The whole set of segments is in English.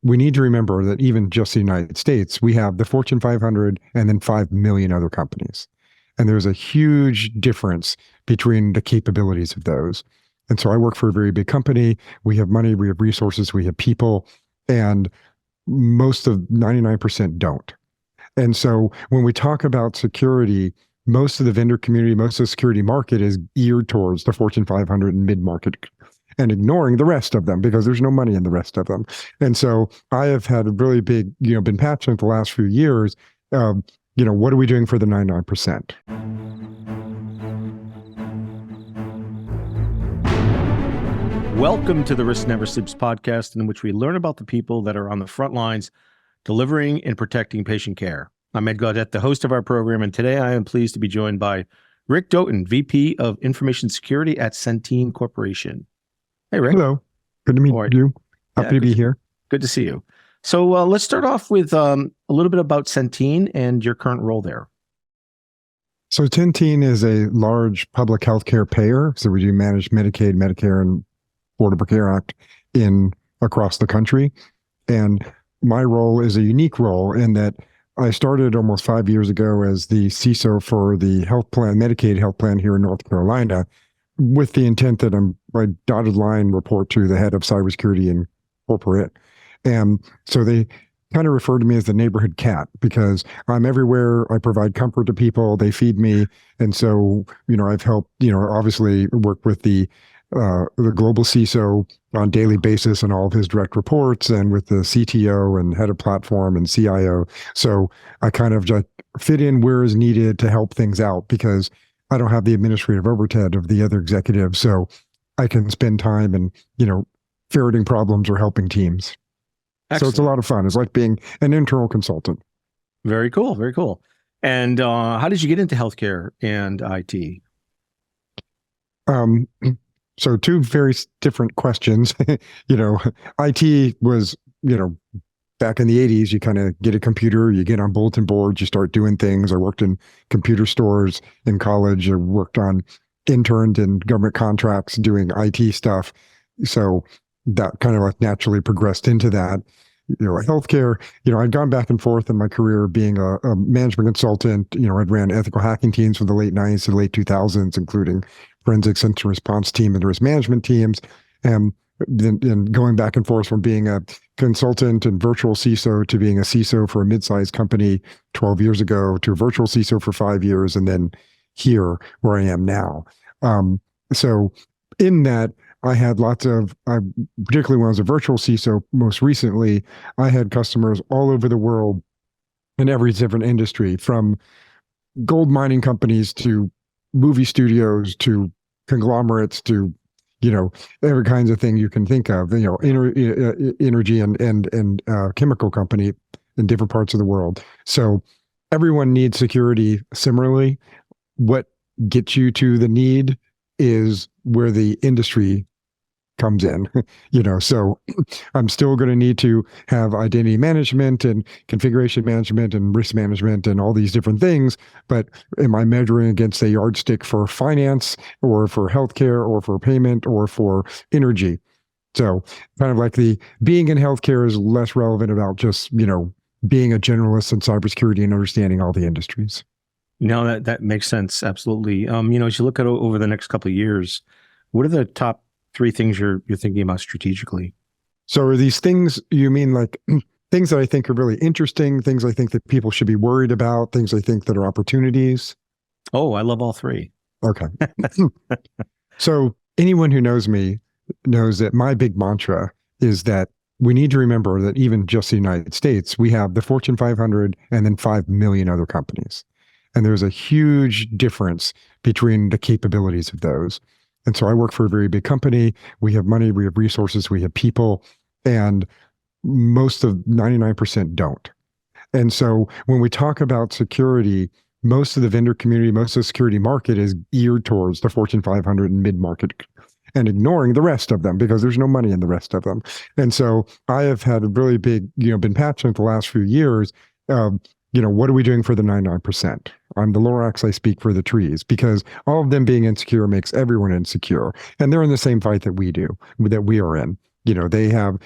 we need to remember that even just the United States, we have the Fortune 500 and then 5 million other companies. And there's a huge difference between the capabilities of those. And so I work for a very big company. We have money, we have resources, we have people, and most of 99% don't. And so when we talk about security, most of the vendor community, most of the security market is geared towards the Fortune 500 and mid-market, and ignoring the rest of them because there's no money in the rest of them. And so I have had a really big, been passionate the last few years. What are we doing for the 99%? Welcome to the Risk Never Sleeps podcast, in which we learn about the people that are on the front lines, delivering and protecting patient care. I'm Ed Gaudet, the host of our program, and today I am pleased to be joined by Rick Doten, VP of Information Security at Centene Corporation. Hey, Rick. Hello. Good to meet you. Happy to be here. Good to see you. So let's start off with a little bit about Centene and your current role there. So Centene is a large public healthcare payer. So we do manage Medicaid, Medicare, and Affordable Care Act across the country. And my role is a unique role in that I started almost 5 years ago as the CISO for the health plan, Medicaid health plan here in North Carolina, with the intent that my dotted line report to the head of cybersecurity and corporate. And so they kind of refer to me as the neighborhood cat because I'm everywhere. I provide comfort to people. They feed me. And so, I've helped, obviously work with the global CISO on a daily basis and all of his direct reports, and with the CTO and head of platform and CIO. So I kind of just fit in where is needed to help things out because I don't have the administrative overhead of the other executives. So I can spend time and, ferreting problems or helping teams. Excellent. So it's a lot of fun. It's like being an internal consultant. Very cool. Very cool. And how did you get into healthcare and IT? So two very different questions. IT was, back in the 80s, you kind of get a computer, you get on bulletin boards, you start doing things. I worked in computer stores in college. I interned in government contracts doing IT stuff. So that kind of like naturally progressed into that. Healthcare, I'd gone back and forth in my career being a management consultant. I'd ran ethical hacking teams from the late 90s to the late 2000s, including forensics incident response team and risk management teams. And then going back and forth from being a consultant and virtual CISO to being a CISO for a mid-sized company 12 years ago to a virtual CISO for 5 years, and then here where I am now. So in that, I had particularly when I was a virtual CISO, most recently, I had customers all over the world in every different industry, from gold mining companies to movie studios to conglomerates to, every kinds of thing you can think of, energy and chemical company in different parts of the world. So everyone needs security similarly. What gets you to the need is where the industry comes in, so I'm still going to need to have identity management and configuration management and risk management and all these different things. But am I measuring against a yardstick for finance or for healthcare or for payment or for energy? So kind of like the being in healthcare is less relevant about just, being a generalist in cybersecurity and understanding all the industries. No, that makes sense. Absolutely. As you look at over the next couple of years, what are the top 3 things you're thinking about strategically? So are these things, you mean like things that I think are really interesting, things I think that people should be worried about, things I think that are opportunities? Oh, I love all 3. Okay. So anyone who knows me knows that my big mantra is that we need to remember that even just the United States, we have the Fortune 500 and then 5 million other companies. And there's a huge difference between the capabilities of those. And so I work for a very big company. We have money, we have resources, we have people, and most of 99% don't. And so when we talk about security, most of the vendor community, most of the security market is geared towards the Fortune 500 and mid-market, and ignoring the rest of them because there's no money in the rest of them. And so I have had a really big, been passionate the last few years. What are we doing for the 99%? I'm the Lorax, I speak for the trees, because all of them being insecure makes everyone insecure. And they're in the same fight that we are in. They have,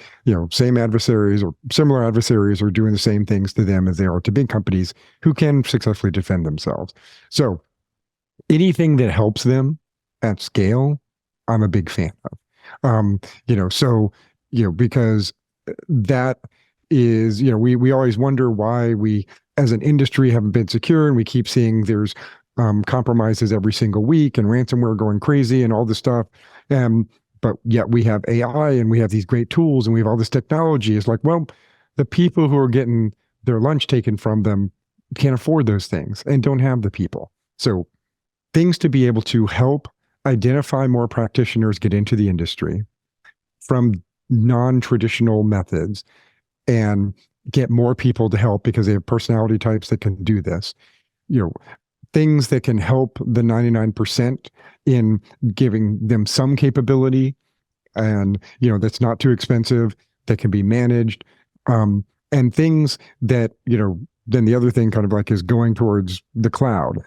same adversaries or similar adversaries are doing the same things to them as they are to big companies who can successfully defend themselves. So anything that helps them at scale, I'm a big fan of. Because that is, we always wonder why we as an industry haven't been secure, and we keep seeing there's compromises every single week and ransomware going crazy and all this stuff. But yet we have AI and we have these great tools and we have all this technology. It's like, well, the people who are getting their lunch taken from them can't afford those things and don't have the people. So things to be able to help identify more practitioners get into the industry from non-traditional methods and get more people to help because they have personality types that can do this. Things that can help the 99% in giving them some capability and, that's not too expensive, that can be managed. And things that, then the other thing kind of like is going towards the cloud.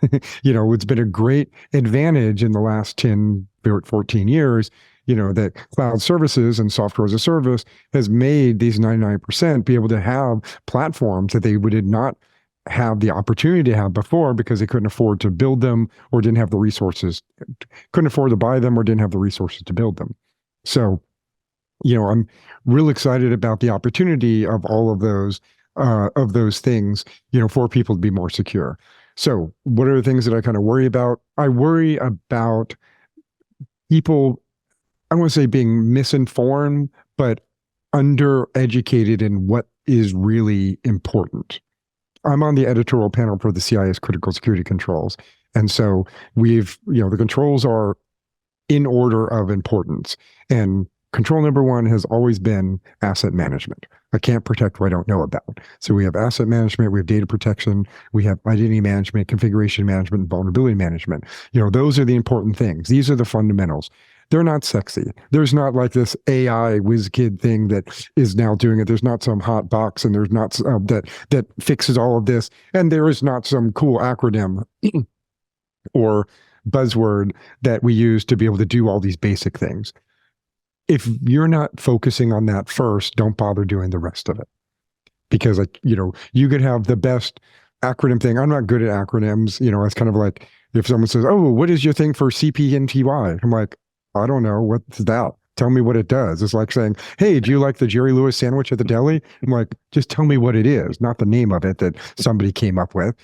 It's been a great advantage in the last 10, 14 years, that cloud services and software as a service has made these 99% be able to have platforms that they did not have the opportunity to have before because they couldn't afford to build them or didn't have the resources, couldn't afford to buy them or didn't have the resources to build them. So, I'm real excited about the opportunity of all of those things, for people to be more secure. So what are the things that I kind of worry about? I worry about people, I don't want to say being misinformed, but undereducated in what is really important. I'm on the editorial panel for the CIS critical security controls. And so the controls are in order of importance. And control number one has always been asset management. I can't protect what I don't know about. So we have asset management, we have data protection, we have identity management, configuration management, and vulnerability management. Those are the important things. These are the fundamentals. They're not sexy. There's not like this AI whiz kid thing that is now doing it. There's not some hot box and there's not that fixes all of this. And there is not some cool acronym or buzzword that we use to be able to do all these basic things. If you're not focusing on that first, don't bother doing the rest of it. Because you could have the best acronym thing. I'm not good at acronyms. It's kind of like if someone says, "Oh, what is your thing for CPNTY?" I'm like, I don't know. What's that? Tell me what it does. It's like saying, "Hey, do you like the Jerry Lewis sandwich at the deli?" I'm like, just tell me what it is, not the name of it that somebody came up with.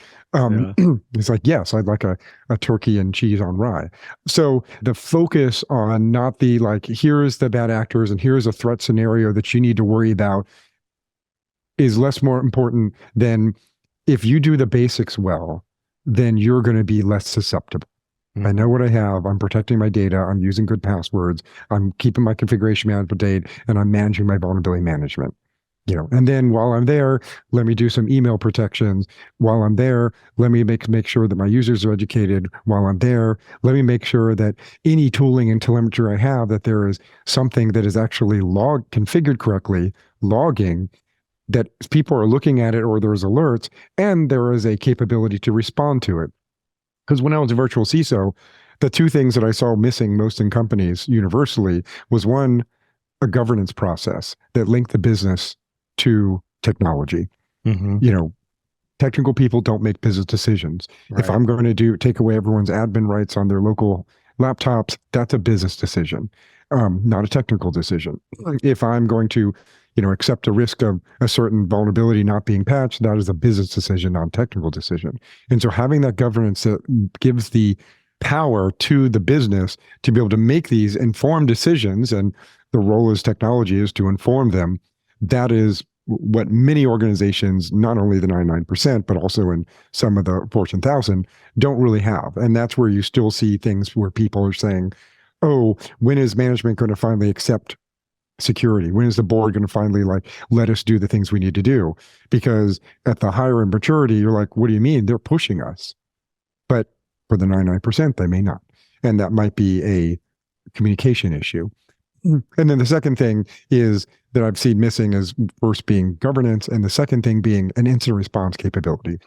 It's like, yes, I'd like a turkey and cheese on rye. So the focus on not the like, here's the bad actors and here's a threat scenario that you need to worry about is more important than if you do the basics well, then you're going to be less susceptible. I know what I have. I'm protecting my data. I'm using good passwords. I'm keeping my configuration management data, and I'm managing my vulnerability management. And then while I'm there, let me do some email protections. While I'm there, let me make sure that my users are educated. While I'm there, let me make sure that any tooling and telemetry I have, that there is something that is actually configured correctly, logging, that people are looking at it or there's alerts, and there is a capability to respond to it. Because when I was a virtual CISO, the two things that I saw missing most in companies universally was one, a governance process that linked the business to technology. Technical people don't make business decisions. Right. If I'm going to take away everyone's admin rights on their local laptops, that's a business decision, not a technical decision. If I'm going to accept a risk of a certain vulnerability not being patched, that is a business decision, not a technical decision. And so having that governance that gives the power to the business to be able to make these informed decisions, and the role as technology is to inform them, that is what many organizations, not only the 99%, but also in some of the Fortune 1000, don't really have. And that's where you still see things where people are saying, oh, when is management going to finally accept security? When is the board going to finally let us do the things we need to do? Because at the higher in maturity, you're like, what do you mean? They're pushing us. But for the 99%, they may not. And that might be a communication issue. And then the second thing is that I've seen missing is first being governance, and the second thing being an incident response capability.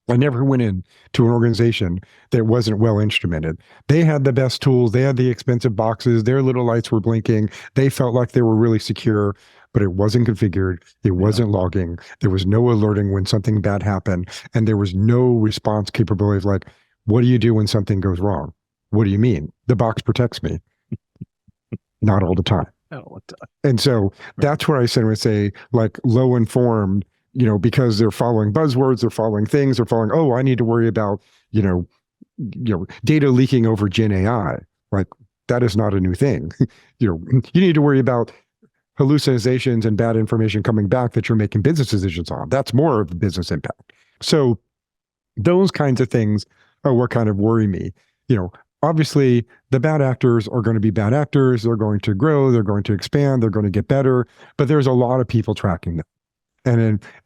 I never went in to an organization that wasn't well instrumented. They had the best tools. They had the expensive boxes. Their little lights were blinking. They felt like they were really secure, but it wasn't configured. It wasn't logging. There was no alerting when something bad happened. And there was no response capability of like, what do you do when something goes wrong? What do you mean? The box protects me. Not all the time. And so that's where I would say like low informed, because they're following buzzwords, they're following things, they're following, oh, I need to worry about, data leaking over Gen AI. Like that is not a new thing. You need to worry about hallucinations and bad information coming back that you're making business decisions on. That's more of the business impact. So those kinds of things are what kind of worry me. Obviously, the bad actors are going to be bad actors. They're going to grow. They're going to expand. They're going to get better. But there's a lot of people tracking them.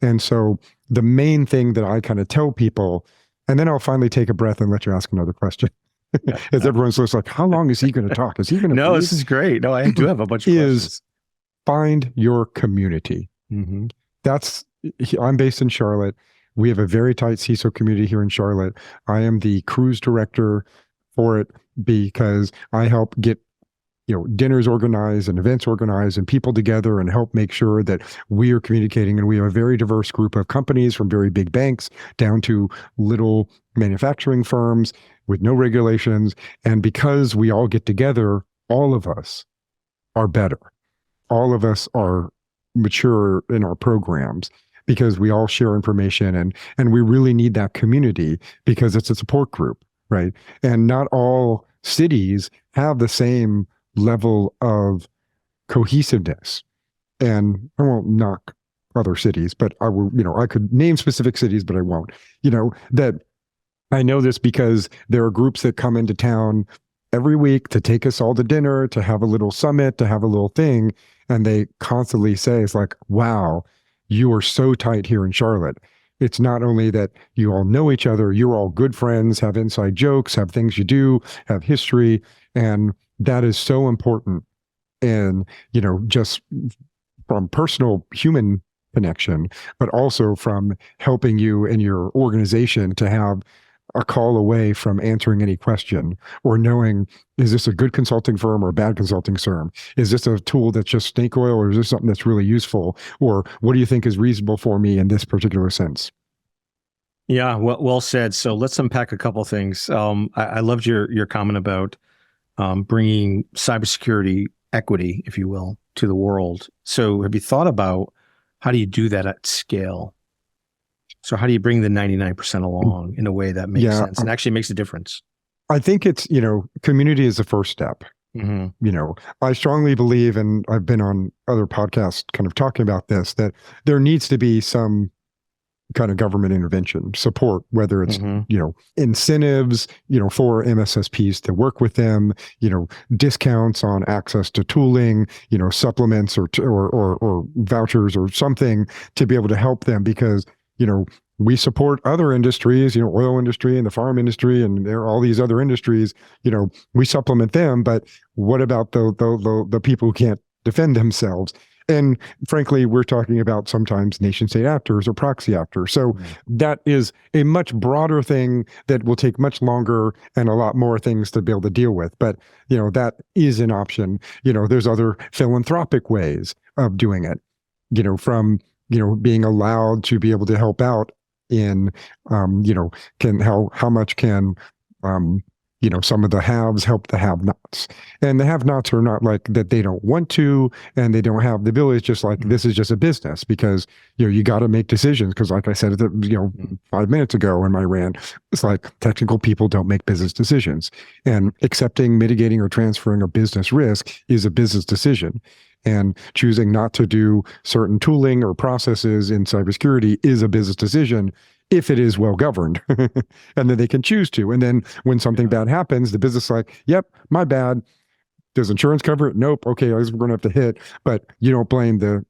And so the main thing that I kind of tell people, and then I'll finally take a breath and let you ask another question. As everyone's just like, how long is he going to talk? Is he going to? No, this is great. No, I do have a bunch of questions. Find your community. Mm-hmm. I'm based in Charlotte. We have a very tight CISO community here in Charlotte. I am the cruise director for it because I help get dinners organized and events organized and people together and help make sure that we are communicating. And we have a very diverse group of companies from very big banks down to little manufacturing firms with no regulations. And because we all get together, all of us are better. All of us are mature in our programs because we all share information and we really need that community because it's a support group. Right. And not all cities have the same level of cohesiveness. And I won't knock other cities, but I will, I could name specific cities, but I won't. That I know this because there are groups that come into town every week to take us all to dinner, to have a little summit, to have a little thing. And they constantly say, it's like, wow, you are so tight here in Charlotte. It's not only that you all know each other, you're all good friends, have inside jokes, have things you do, have history. And that is so important. And, just from personal human connection, but also from helping you and your organization to have a call away from answering any question or knowing, is this a good consulting firm or a bad consulting firm? Is this a tool that's just snake oil or is this something that's really useful? Or what do you think is reasonable for me in this particular sense? Yeah, well said. So let's unpack a couple of things. I loved your comment about bringing cybersecurity equity, if you will, to the world. So have you thought about how do you do that at scale? So how do you bring the 99% along in a way that makes sense and actually makes a difference? I think it's, community is the first step. Mm-hmm. I strongly believe, and I've been on other podcasts kind of talking about this, that there needs to be some kind of government intervention support, whether it's, incentives, for MSSPs to work with them, discounts on access to tooling, supplements or vouchers or something to be able to help them because, we support other industries, oil industry and the farm industry and there are all these other industries, we supplement them, but what about the people who can't defend themselves? And frankly, we're talking about sometimes nation state actors or proxy actors. So that is a much broader thing that will take much longer and a lot more things to be able to deal with. But, that is an option. There's other philanthropic ways of doing it, from, being allowed to be able to help out in, how much can, some of the haves help the have-nots. And the have-nots are not like that they don't want to, and they don't have the ability. It's just like, this is just a business because, you got to make decisions. Because like I said, 5 minutes ago in my rant, it's like technical people don't make business decisions. And accepting, mitigating, or transferring a business risk is a business decision. And choosing not to do certain tooling or processes in cybersecurity is a business decision if it is well governed. And then they can choose to. And then when something bad happens, the business is like, yep, my bad. Does insurance cover it? Nope. Okay, I guess we're going to have to hit. But you don't blame the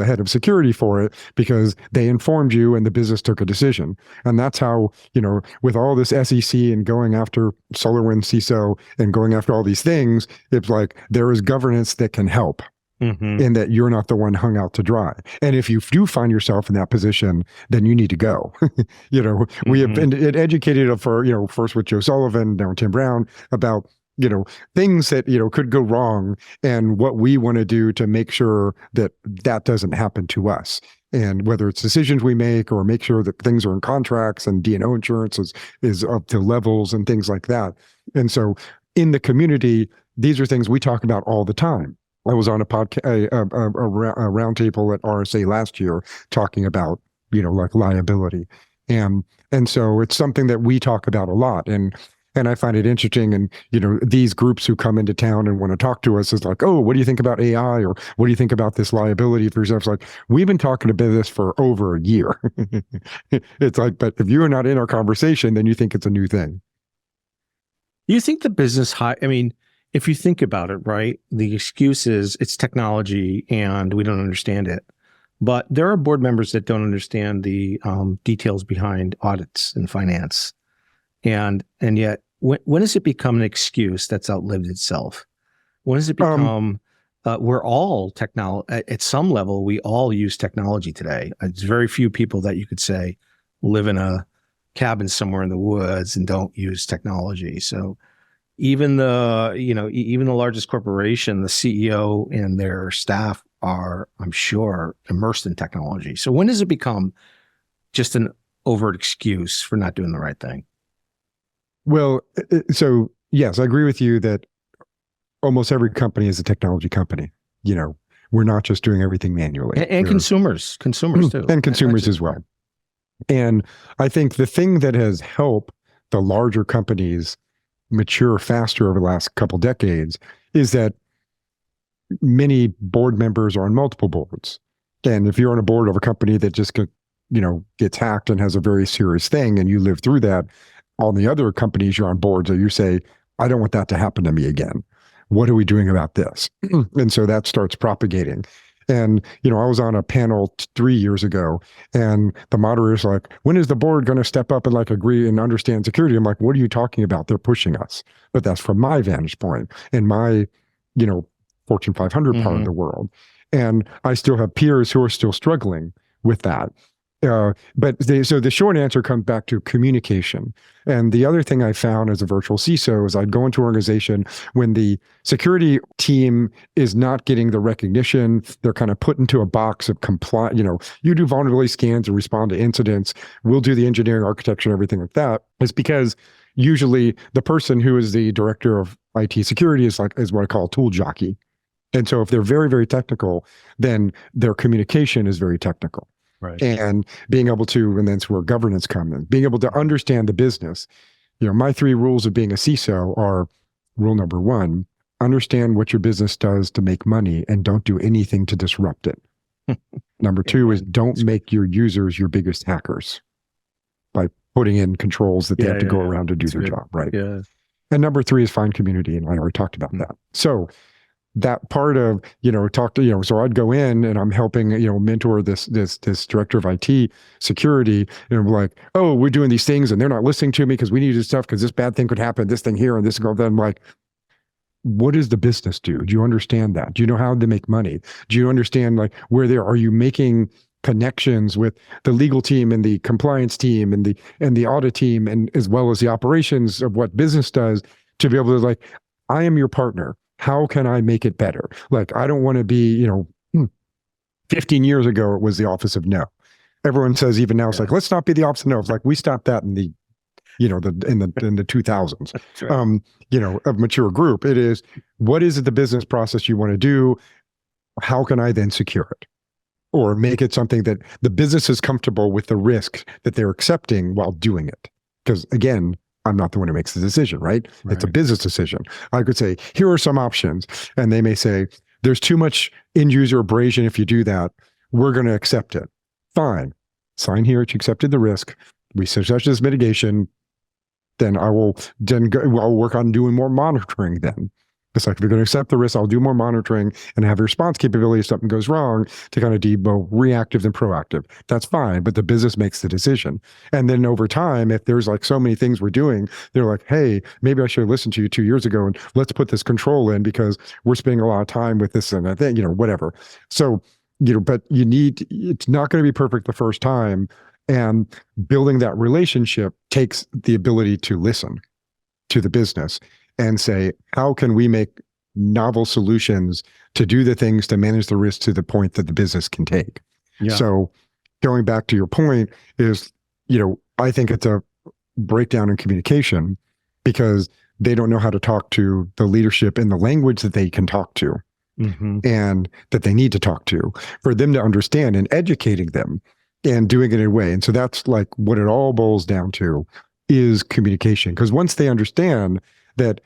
head of security for it because they informed you and the business took a decision. And that's how, with all this SEC and going after SolarWinds CISO and going after all these things, it's like there is governance that can help. and that you're not the one hung out to dry. And if you do find yourself in that position, then you need to go. We have been educated for, first with Joe Sullivan, now Tim Brown, about, things that, could go wrong and what we want to do to make sure that that doesn't happen to us. And whether it's decisions we make or make sure that things are in contracts and D&O insurance is up to levels and things like that. And so in the community, these are things we talk about all the time. I was on a podcast, a roundtable at RSA last year talking about, like liability. And so it's something that we talk about a lot. And I find it interesting. And, these groups who come into town and want to talk to us is like, oh, what do you think about AI? Or what do you think about this liability for yourself? It's like, we've been talking about this for over a year. It's like, but if you're not in our conversation, then you think it's a new thing. You think the business if you think about it, right, the excuse is it's technology and we don't understand it. But there are board members that don't understand the details behind audits and finance. And yet, when does it become an excuse that's outlived itself? When does it become, we're all at some level, we all use technology today. There's very few people that you could say live in a cabin somewhere in the woods and don't use technology. So even the largest corporation, the CEO and their staff are, I'm sure, immersed in technology. So when does it become just an overt excuse for not doing the right thing? Well, so yes, I agree with you that almost every company is a technology company. We're not just doing everything manually. And consumers too. And consumers as well. And I think the thing that has helped the larger companies mature faster over the last couple decades is that many board members are on multiple boards. And if you're on a board of a company that just gets hacked and has a very serious thing and you live through that, all the other companies you're on boards that you say, I don't want that to happen to me again. What are we doing about this? And so that starts propagating. And, I was on a panel 3 years ago and the moderator's like, when is the board going to step up and agree and understand security? I'm like, what are you talking about? They're pushing us. But that's from my vantage point and my, Fortune 500 part of the world. And I still have peers who are still struggling with that. So the short answer comes back to communication. And the other thing I found as a virtual CISO is I'd go into an organization when the security team is not getting the recognition, they're kind of put into a box of you do vulnerability scans and respond to incidents. We'll do the engineering, architecture, and everything like that. It's because usually the person who is the director of IT security is what I call a tool jockey. And so if they're very, very technical, then their communication is very technical. Right. And being able to, and that's where governance comes in, being able to understand the business. My 3 rules of being a CISO are: rule number 1, understand what your business does to make money and don't do anything to disrupt it. Number 2 is don't make your users your biggest hackers by putting in controls that they have to go around to do their job, right? Yeah. And number 3 is find community, and I already talked about that. So that part of, so I'd go in and I'm helping, mentor this director of IT security, and I'm like, oh, we're doing these things and they're not listening to me because we need to do stuff because this bad thing could happen, this thing here and this go. Then I'm like, what does the business do? Do you understand that? Do you know how to make money? Do you understand are you making connections with the legal team and the compliance team and the audit team, and as well as the operations of what business does, to be able to I am your partner. How can I make it better? I don't want to be, 15 years ago, it was the office of no. Everyone says even now, it's let's not be the office of no. It's we stopped that in the, in the 2000s, right. A mature group. It is, what is it the business process you want to do? How can I then secure it? Or make it something that the business is comfortable with the risk that they're accepting while doing it. Because again, I'm not the one who makes the decision, right? It's a business decision. I could say, here are some options. And they may say, there's too much end user abrasion if you do that. We're going to accept it. Fine. Sign here that you accepted the risk. We suggest this mitigation. Then I'll work on doing more monitoring then. It's like, if you're going to accept the risk, I'll do more monitoring and have a response capability if something goes wrong to kind of be more reactive than proactive. That's fine, but the business makes the decision. And then over time, if there's like so many things we're doing, they're like, hey, maybe I should have listened to you 2 years ago and let's put this control in because we're spending a lot of time with this and that, whatever. So, but it's not going to be perfect the first time. And building that relationship takes the ability to listen to the business and say, how can we make novel solutions to do the things to manage the risk to the point that the business can take? Yeah. So going back to your point is, I think it's a breakdown in communication because they don't know how to talk to the leadership in the language that they can talk to and that they need to talk to for them to understand, and educating them and doing it in a way. And so that's like what it all boils down to is communication. Because once they understand that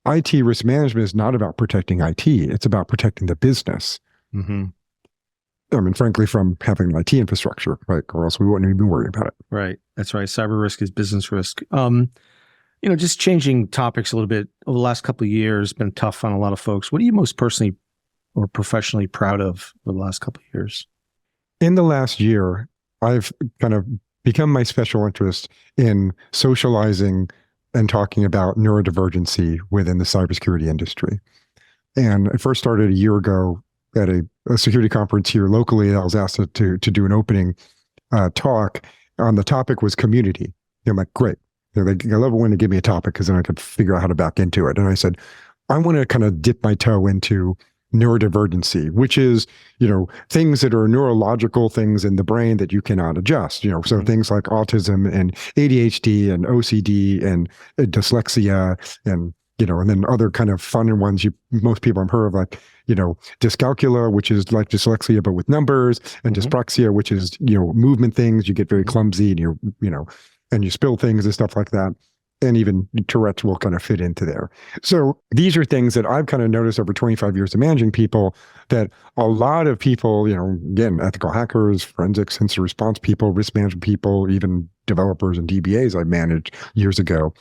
IT risk management is not about protecting IT, it's about protecting the business. I mean, frankly, from having an IT infrastructure, right? Or else we wouldn't even worry about it. Right. That's right. Cyber risk is business risk. Just changing topics a little bit over the last couple of years, been tough on a lot of folks. What are you most personally or professionally proud of over the last couple of years? In the last year, I've kind of become my special interest in socializing and talking about neurodivergency within the cybersecurity industry. And I first started a year ago at a security conference here locally. I was asked to do an opening talk on the topic was community. I'm like, great. I love it when they give me a topic because then I could figure out how to back into it. And I said, I want to kind of dip my toe into neurodivergency, which is, things that are neurological things in the brain that you cannot adjust, so things like autism and ADHD and OCD and dyslexia and, and then other kind of fun ones most people have heard of, like, dyscalculia, which is like dyslexia, but with numbers, and dyspraxia, which is, movement things. You get very clumsy and and you spill things and stuff like that. And even Tourette's will kind of fit into there. So these are things that I've kind of noticed over 25 years of managing people, that a lot of people, again, ethical hackers, forensic incident response people, risk management people, even developers and DBAs I managed years ago,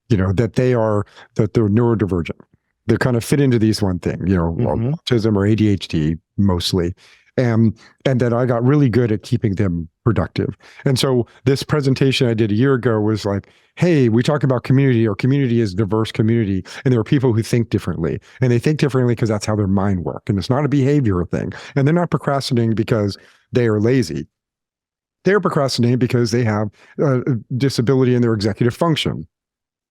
that they're neurodivergent. They kind of fit into these one thing, autism or ADHD mostly. And that I got really good at keeping them productive. And so this presentation I did a year ago was like, hey, we talk about community. Our community is a diverse community. And there are people who think differently. And they think differently because that's how their mind works. And it's not a behavioral thing. And they're not procrastinating because they are lazy. They're procrastinating because they have a disability in their executive function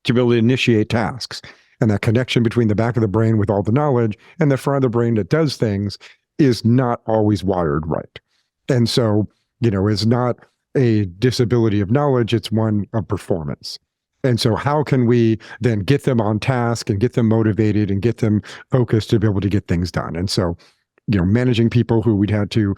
to be able to initiate tasks. And that connection between the back of the brain with all the knowledge and the front of the brain that does things is not always wired right. And so, it's not a disability of knowledge, it's one of performance. And so how can we then get them on task and get them motivated and get them focused to be able to get things done? And so, managing people who we'd had to,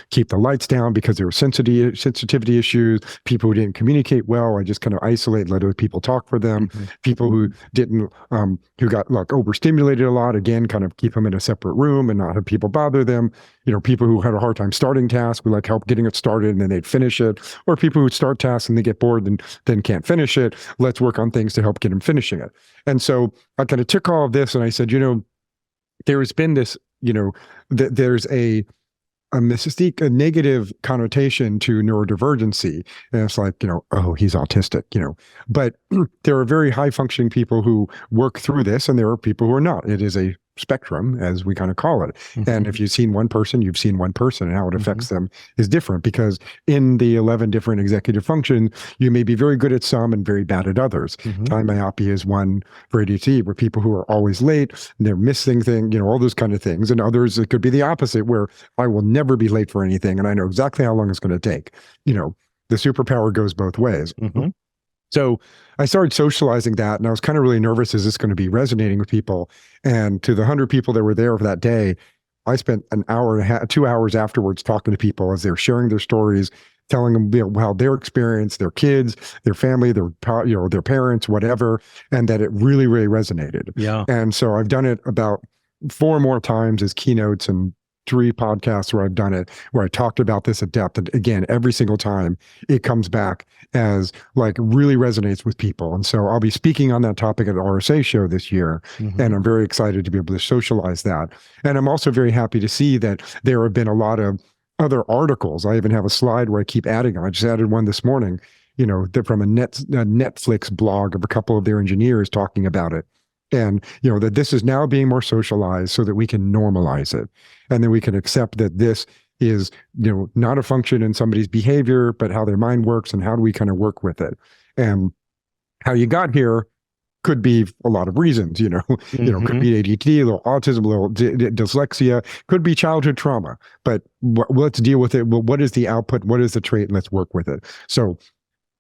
keep the lights down because there were sensitivity issues, people who didn't communicate well, I just kind of isolate, let other people talk for them. People who didn't, who got like overstimulated a lot, again, kind of keep them in a separate room and not have people bother them. People who had a hard time starting tasks, we like help getting it started and then they'd finish it. Or people who start tasks and they get bored and then can't finish it. Let's work on things to help get them finishing it. And so I kind of took all of this and I said, there has been this, there's a mystique, a negative connotation to neurodivergency. And it's like, oh, he's autistic, but there are very high functioning people who work through this and there are people who are not. It is a spectrum, as we kind of call it. And if you've seen one person, you've seen one person, and how it affects them is different, because in the 11 different executive functions, you may be very good at some and very bad at others. Time myopia is one for ADHD, where people who are always late, and they're missing things, all those kind of things. And others, it could be the opposite, where I will never be late for anything, and I know exactly how long it's going to take. The superpower goes both ways. So I started socializing that, and I was kind of really nervous, is this going to be resonating with people? And to the 100 people that were there for that day, I spent an hour and a half, 2 hours afterwards talking to people as they're sharing their stories, telling them how their experience, their kids, their family, their parents, whatever, and that it really, really resonated. Yeah. And so I've done it about 4 more times as keynotes and 3 podcasts where I've done it, where I talked about this at depth. And again, every single time it comes back as like really resonates with people. And so I'll be speaking on that topic at the RSA show this year. And I'm very excited to be able to socialize that. And I'm also very happy to see that there have been a lot of other articles. I even have a slide where I keep adding them. I just added one this morning, from a Netflix blog of a couple of their engineers talking about it. And, that this is now being more socialized so that we can normalize it. And then we can accept that this is, not a function in somebody's behavior, but how their mind works and how do we kind of work with it. And how you got here could be a lot of reasons, could be ADHD, a little autism, a little dyslexia, could be childhood trauma, but let's deal with it. Well, what is the output? What is the trait? And let's work with it. So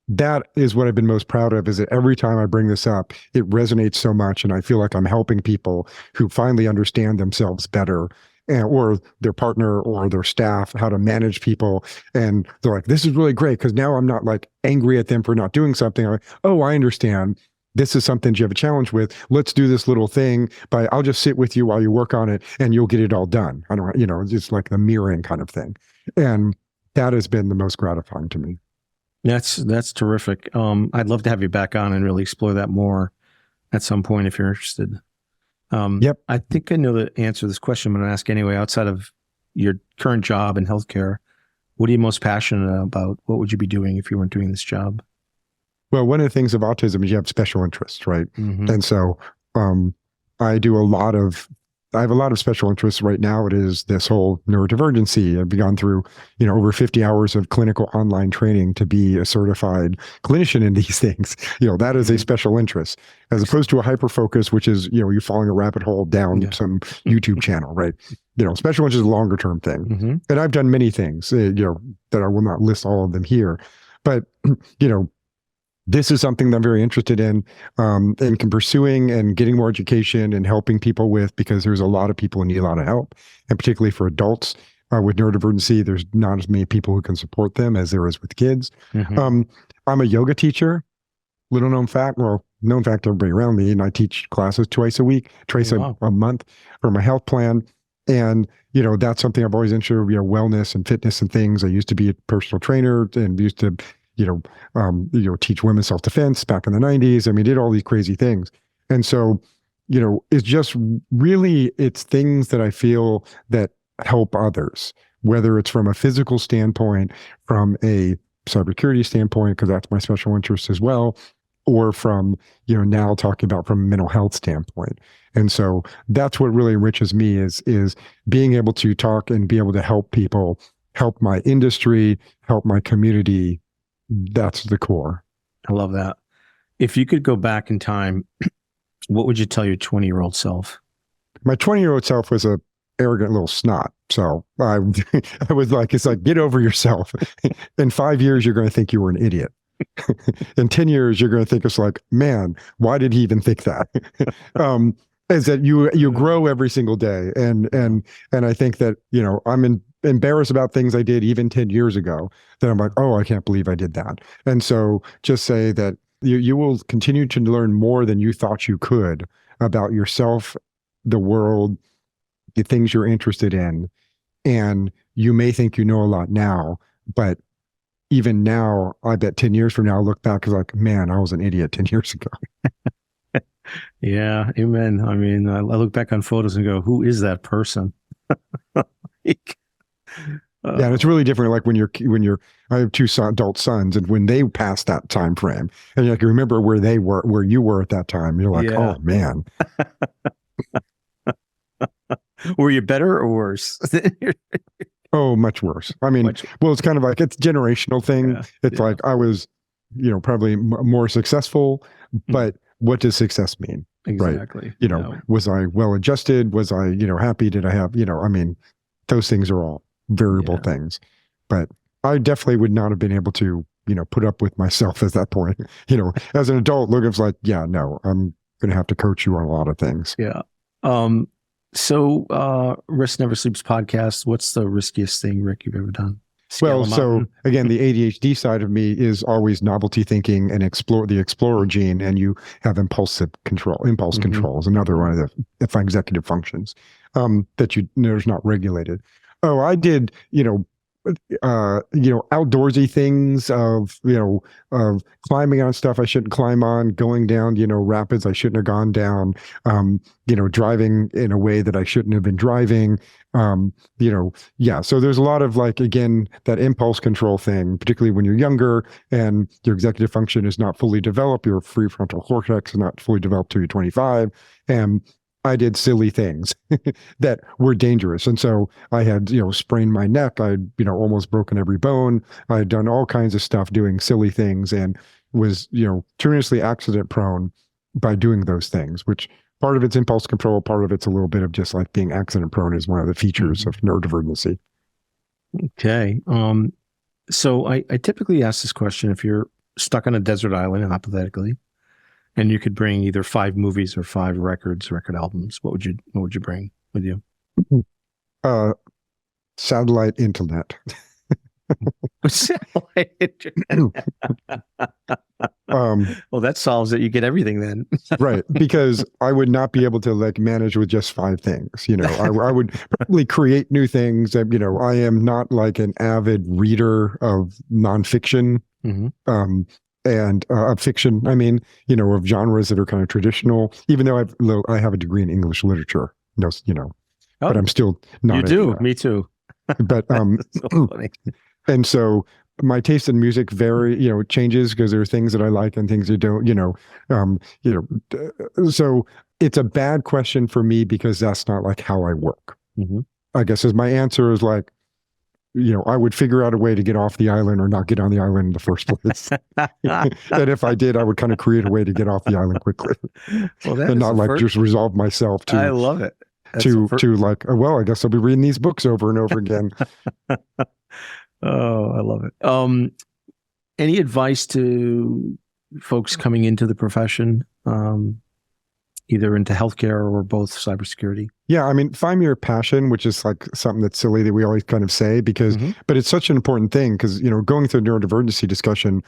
that is what I've been most proud of, is that every time I bring this up, it resonates so much. And I feel like I'm helping people who finally understand themselves better, or their partner or their staff, how to manage people. And they're like, this is really great, because now I'm not like angry at them for not doing something. I'm like, oh, I understand. This is something you have a challenge with. Let's do this little thing, but I'll just sit with you while you work on it and you'll get it all done. I don't, it's just like the mirroring kind of thing. And that has been the most gratifying to me. That's terrific. I'd love to have you back on and really explore that more at some point if you're interested. Yep. I think I know the answer to this question I'm going to ask anyway. Outside of your current job in healthcare, what are you most passionate about? What would you be doing if you weren't doing this job? Well, one of the things of autism is you have special interests, right? And so I have a lot of special interests right now. It is this whole neurodivergency. I've gone through, over 50 hours of clinical online training to be a certified clinician in these things. That is a special interest, as opposed to a hyper focus, which is, you're following a rabbit hole down some YouTube channel, right? Special interest is a longer term thing. And I've done many things, that I will not list all of them here, but, this is something that I'm very interested in, and pursuing and getting more education and helping people with, because there's a lot of people who need a lot of help, and particularly for adults with neurodivergency, there's not as many people who can support them as there is with kids. I'm a yoga teacher. Known fact to everybody around me, and I teach classes twice a month for my health plan. And, that's something I've always interested in, wellness and fitness and things. I used to be a personal trainer and used to teach women's self-defense back in the 90s. I mean, did all these crazy things. And so, it's just really, it's things that I feel that help others, whether it's from a physical standpoint, from a cybersecurity standpoint, because that's my special interest as well, or from, now talking about from a mental health standpoint. And so that's what really enriches me is being able to talk and be able to help people, help my industry, help my community. That's the core. I love that. If you could go back in time, what would you tell your 20-year-old self? My 20-year-old self was a arrogant little snot. So I was like, it's like, get over yourself. In 5 years, you're going to think you were an idiot. In 10 years, you're going to think it's like, man, why did he even think that? Is that you grow every single day. And I think that, I'm embarrassed about things I did even 10 years ago, that I'm like, oh, I can't believe I did that. And so just say that you will continue to learn more than you thought you could about yourself, the world, the things you're interested in. And you may think you know a lot now, but even now, I bet 10 years from now, I'll look back and like, man, I was an idiot 10 years ago. Yeah, amen. I mean, I look back on photos and go, who is that person? Yeah, and it's really different. Like when you're, I have 2 adult sons, and when they pass that time frame, and you remember where you were at that time, you're like, oh man. Were you better or worse? Oh, much worse. I mean, well, it's kind of like, it's a generational thing. It's like I was, probably more successful, but what does success mean? Exactly. Right? Was I well adjusted? Was I, happy? Did I have, I mean, those things are all variable things, but I definitely would not have been able to, put up with myself at that point. As an adult, Logan's like, yeah, no, I'm going to have to coach you on a lot of things. Yeah. So Risk Never Sleeps podcast, what's the riskiest thing, Rick, you've ever done? scale Well, a so mountain. again, the ADHD side of me is always novelty thinking and explore the explorer gene, and you have impulse Mhm. control is another one of the executive functions that there's not regulated. Oh, I did, outdoorsy things of climbing on stuff I shouldn't climb on, going down, rapids I shouldn't have gone down, driving in a way that I shouldn't have been driving. Yeah. So there's a lot of again, that impulse control thing, particularly when you're younger and your executive function is not fully developed, your prefrontal cortex is not fully developed till you're 25. And I did silly things that were dangerous. And so I had, sprained my neck. I'd, almost broken every bone. I had done all kinds of stuff doing silly things and was, tremendously accident prone by doing those things, which part of it's impulse control, part of it's a little bit of just being accident prone is one of the features of neurodivergency. Okay. So I typically ask this question: if you're stuck on a desert island, hypothetically, and you could bring either 5 movies or 5 record albums, what would you bring with you? Satellite internet. Satellite internet. Well, that solves it. You get everything then. Right. Because I would not be able to manage with just 5 things. I would probably create new things. I am not an avid reader of nonfiction. And fiction, of genres that are kind of traditional, even though I have a degree in English literature, but I'm still not. You do, me too. But so funny. And so my taste in music changes because there are things that I like and things I don't. So it's a bad question for me because that's not how I work. I guess as my answer is I would figure out a way to get off the island or not get on the island in the first place. And if I did, I would kind of create a way to get off the island quickly. Well, and not just resolve myself to. I love it. Well, I guess I'll be reading these books over and over again. Oh, I love it. Any advice to folks coming into the profession, either into healthcare or both cybersecurity? Yeah, find your passion, which is something that's silly that we always kind of say but it's such an important thing because, going through neurodivergency discussion,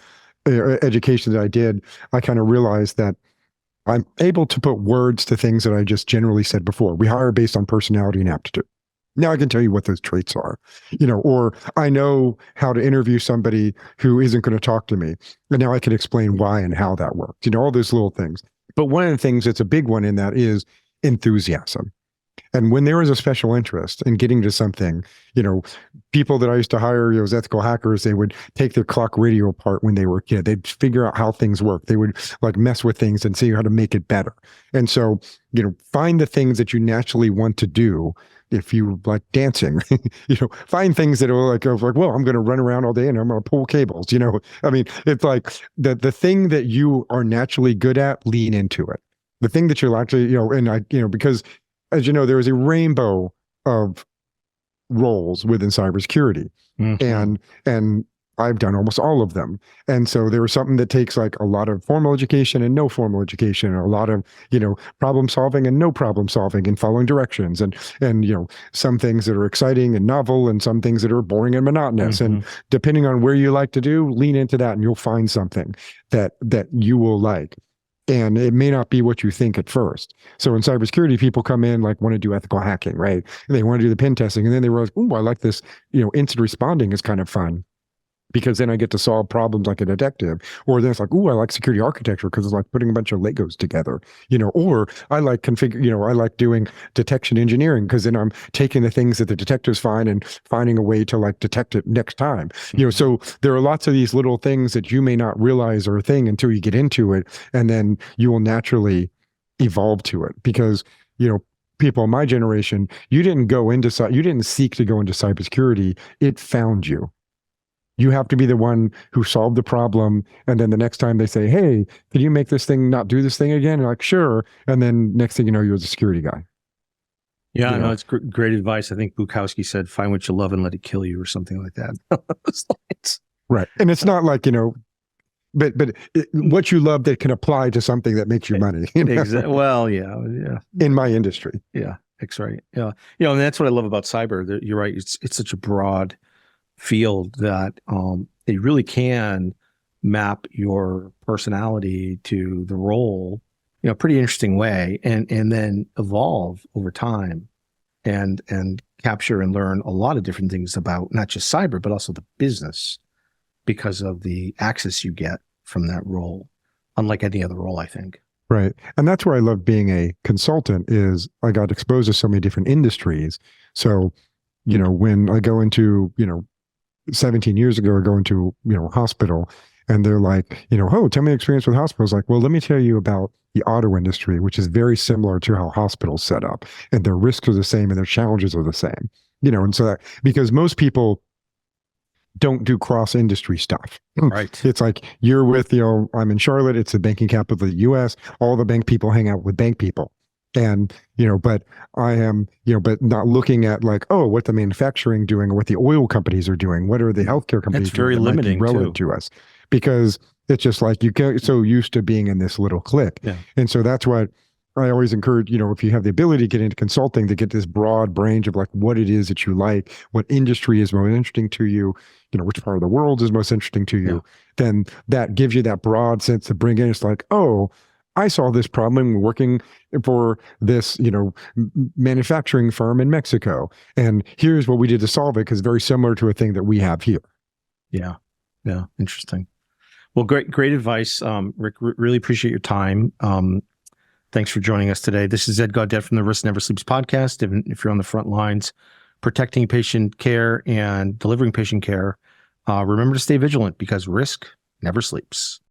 education that I did, I kind of realized that I'm able to put words to things that I just generally said before. We hire based on personality and aptitude. Now I can tell you what those traits are, or I know how to interview somebody who isn't going to talk to me. And now I can explain why and how that works, all those little things. But one of the things that's a big one in that is enthusiasm. And when there is a special interest in getting to something, people that I used to hire, as ethical hackers, they would take their clock radio apart when they were a kid. They'd figure out how things work. They would mess with things and see how to make it better. And so, find the things that you naturally want to do. If you like dancing, find things that are well, I'm going to run around all day and I'm going to pull cables. It's the thing that you are naturally good at, lean into it. The thing that you're actually, because as you know, there is a rainbow of roles within cybersecurity, and I've done almost all of them. And so there was something that takes a lot of formal education and no formal education, a lot of, problem solving and no problem solving and following directions and some things that are exciting and novel and some things that are boring and monotonous. And depending on where you like to do, lean into that and you'll find something that you will like. And it may not be what you think at first. So in cybersecurity, people come in want to do ethical hacking, right? And they want to do the pen testing. And then they realize, I like this, incident responding is kind of fun. Because then I get to solve problems like a detective. Or then it's I like security architecture because it's putting a bunch of Legos together, or I like I like doing detection engineering because then I'm taking the things that the detectives find and finding a way to detect it next time. So there are lots of these little things that you may not realize are a thing until you get into it. And then you will naturally evolve to it because, people in my generation, you didn't seek to go into cybersecurity. It found you. You have to be the one who solved the problem. And then the next time they say, hey, can you make this thing not do this thing again? You're sure. And then next thing you know, you're the security guy. Yeah, no, it's great advice. I think Bukowski said, find what you love and let it kill you or something like that. Right. And it's not but what you love that can apply to something that makes you money. Well, yeah. In my industry. Yeah, that's right. Yeah. And that's what I love about cyber. You're right. It's such a broad field that it really can map your personality to the role, pretty interesting way, and then evolve over time and capture and learn a lot of different things about not just cyber, but also the business because of the access you get from that role, unlike any other role, I think. Right. And that's where I love being a consultant is I got exposed to so many different industries. So, when I go into, 17 years ago, I go into, hospital and they're like, oh, tell me your experience with hospitals. Like, well, let me tell you about the auto industry, which is very similar to how hospitals set up, and their risks are the same and their challenges are the same, and so that, because most people don't do cross industry stuff. Right. It's like you're with, I'm in Charlotte, it's the banking capital of the US. All the bank people hang out with bank people. And, but I am, but not looking at like, oh, what the manufacturing doing or what the oil companies are doing. What are the healthcare companies That's very doing that might be limiting relevant too. to us? Because it's just like you get so used to being in this little clique. Yeah. And so that's what I always encourage, if you have the ability to get into consulting, to get this broad range of like what it is that you like, what industry is most interesting to you, which part of the world is most interesting to you, then that gives you that broad sense to bring in. It's like, oh, I saw this problem working for this, manufacturing firm in Mexico. And here's what we did to solve it, because it's very similar to a thing that we have here. Yeah. Yeah. Interesting. Well, great advice. Rick, really appreciate your time. Thanks for joining us today. This is Ed Gaudet from the Risk Never Sleeps podcast. If you're on the front lines, protecting patient care and delivering patient care, remember to stay vigilant because risk never sleeps.